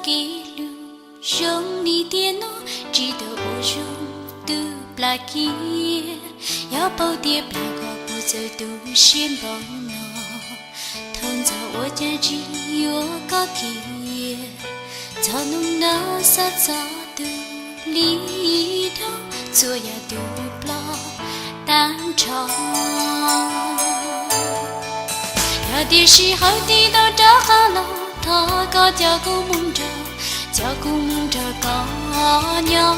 给路，让你点脑，直到我用都不来给，要保点不个不走都先保呢，通常我家只有个给，操弄那啥咋的里头，做呀都不老单长。有的时候地都找好了，他个叫个梦着，叫个梦着个娘。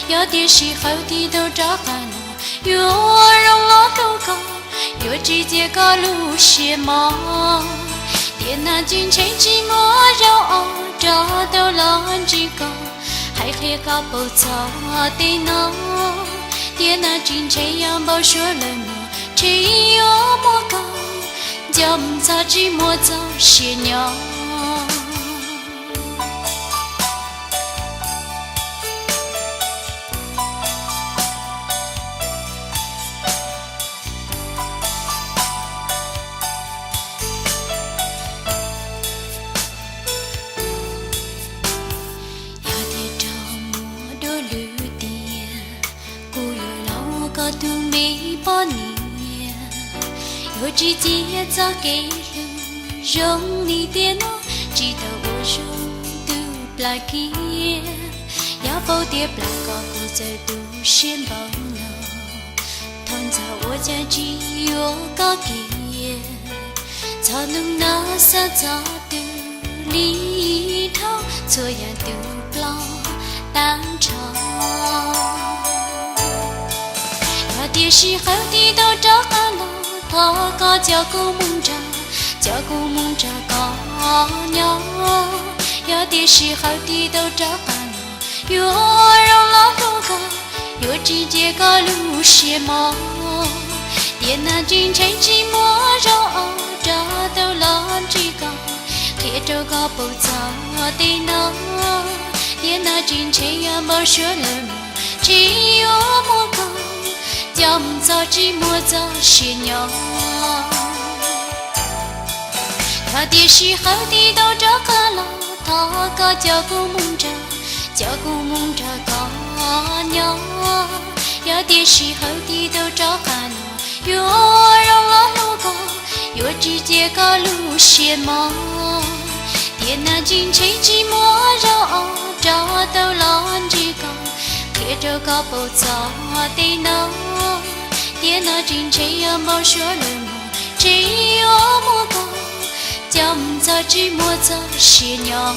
有的时候地都找好了，越容了路高，越直接个路些忙。电那军车寂寞绕找到了几个，还黑个不走的呢。电那军车样不说了么，只有么个。叫唔咋寂寞走些鸟，有的周末都绿的，古有老个都没把你。我直接走给路，让你点脑，直到我用都不来给，要保点不个不走都先保呢，通常我家只有个给，操弄那啥咋的里头，做呀都不老单长。有的时候地都找好了。他个叫个梦着，叫个梦着个娘。有的时候地都找完了，越绕了路个，越直接个路些忙。电那军车寂寞绕找到了几个，开着个不走的呢。电那军车也没说了么，只有么个。叫唔走寂寞走些鸟，他的时候地都找个了，他个叫个梦着，叫个梦着个娘。有的时候地都找个了，越绕了路个，越直接个路些忙。电那军车寂寞绕找到了几个。开着个不走的呢，电那军车也没说了么，只有么个叫唔走寂寞走些鸟。